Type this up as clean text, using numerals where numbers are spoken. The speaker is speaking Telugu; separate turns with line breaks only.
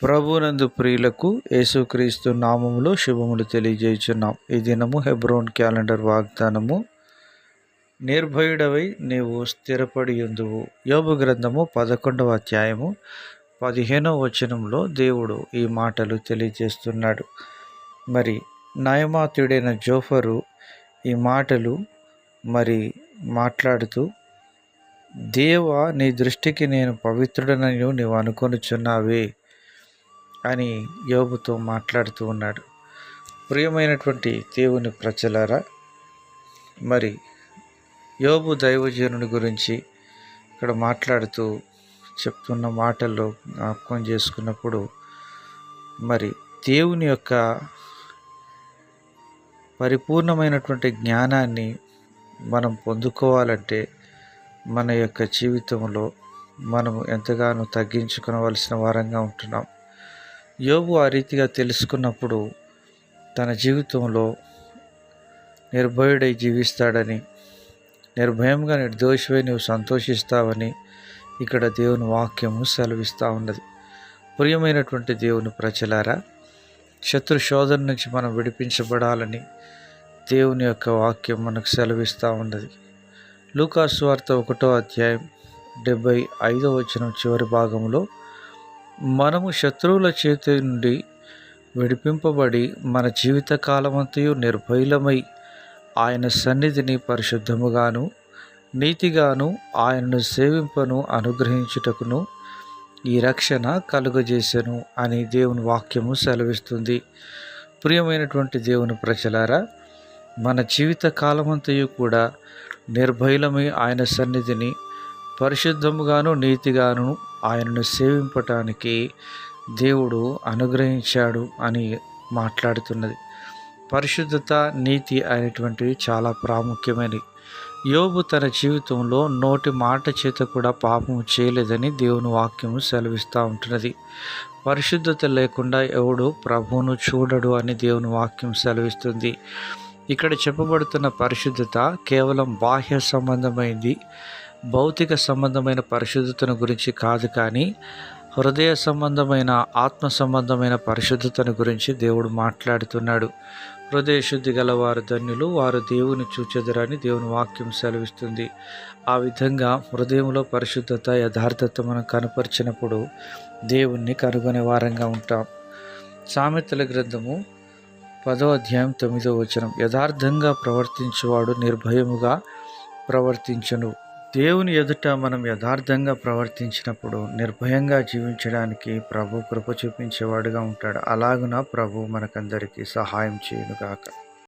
ప్రభునందు ప్రియులకు యేసుక్రీస్తు నామములో శుభములు తెలియజేయుచున్నాం. ఈ దినము హెబ్రోన్ క్యాలెండర్ వాగ్దానము, నిర్భయుడవై నీవు స్థిరపడి యుందువు. యోబు గ్రంథము 11వ అధ్యాయము 15వ వచనంలో దేవుడు ఈ మాటలు తెలియజేస్తున్నాడు. మరి నయమాత్యుడైన జోఫరు ఈ మాటలు మాట్లాడుతూ, దేవా, నీ దృష్టికి నేను పవిత్రుడనని నీవు అనుకొనుచున్నావే అని యోబుతో మాట్లాడుతూ ఉన్నాడు. ప్రియమైనటువంటి దేవుని ప్రజలారా, మరి యోబు దైవజనుని గురించి ఇక్కడ మాట్లాడుతూ చెప్తున్న మాటల్లో జ్ఞాపకం చేసుకున్నప్పుడు, మరి దేవుని యొక్క పరిపూర్ణమైనటువంటి జ్ఞానాన్ని మనం పొందుకోవాలంటే మన యొక్క జీవితంలో మనము ఎంతగానో తగ్గించుకోవలసిన వారంగా ఉంటున్నాం. యోబు ఆ రీతిగా తెలుసుకున్నప్పుడు తన జీవితంలో నిర్భయుడై జీవిస్తాడని, నిర్భయంగా నిర్దోషివై నీవు సంతోషిస్తావని ఇక్కడ దేవుని వాక్యము సెలవిస్తూ ఉన్నది. ప్రియమైనటువంటి దేవుని ప్రజలారా, శత్రు శోధన నుంచి మనం విడిపించబడాలని దేవుని యొక్క వాక్యం మనకు సెలవిస్తూ ఉన్నది. లూకా సువార్త 1వ అధ్యాయం 75వ వచనం చివరి భాగంలో, మనము శత్రువుల చేతి నుండి విడిపింపబడి మన జీవిత కాలమంతయు నిర్భయులమై ఆయన సన్నిధిని పరిశుద్ధముగాను నీతిగాను ఆయనను సేవింపను అనుగ్రహించుటకును ఈ రక్షణ కలుగజేసెను అని దేవుని వాక్యము సెలవిస్తుంది. ప్రియమైనటువంటి దేవుని ప్రజలారా, మన జీవిత కాలమంతయు కూడా నిర్భయులమై ఆయన సన్నిధిని పరిశుద్ధముగాను నీతిగాను ఆయనను సేవింపటానికి దేవుడు అనుగ్రహించాడు అని మాట్లాడుతున్నది. పరిశుద్ధత, నీతి అనేటువంటివి చాలా ప్రాముఖ్యమైనవి. యోబు తన జీవితంలో నోటి మాట చేత కూడా పాపము చేయలేదని దేవుని వాక్యము సెలవిస్తూ ఉంటున్నది. పరిశుద్ధత లేకుండా ఎవడు ప్రభువును చూడడు అని దేవుని వాక్యం సెలవిస్తుంది. ఇక్కడ చెప్పబడుతున్న పరిశుద్ధత కేవలం బాహ్య సంబంధమైనది, భౌతిక సంబంధమైన పరిశుద్ధతను గురించి కాదు, కానీ హృదయ సంబంధమైన, ఆత్మ సంబంధమైన పరిశుద్ధతను గురించి దేవుడు మాట్లాడుతున్నాడు. హృదయ శుద్ధి గలవారు ధన్యులు, వారు దేవుని చూచెదరని దేవుని వాక్యం సెలవిస్తుంది. ఆ విధంగా హృదయంలో పరిశుద్ధత, యథార్థత మనం కనపరిచినప్పుడు దేవుణ్ణి కనుగొనే వారంగా ఉంటాం. సామెతల గ్రంథము 10వ అధ్యాయం 9వ వచనం, యథార్థంగా ప్రవర్తించువాడు నిర్భయముగా ప్రవర్తించును. దేవుని ఎదుట మనం యథార్థంగా ప్రవర్తించినప్పుడు నిర్భయంగా జీవించడానికి ప్రభు కృప చూపించేవాడుగా ఉంటాడు. అలాగున ప్రభు మనకందరికీ సహాయం చేయునుగాక.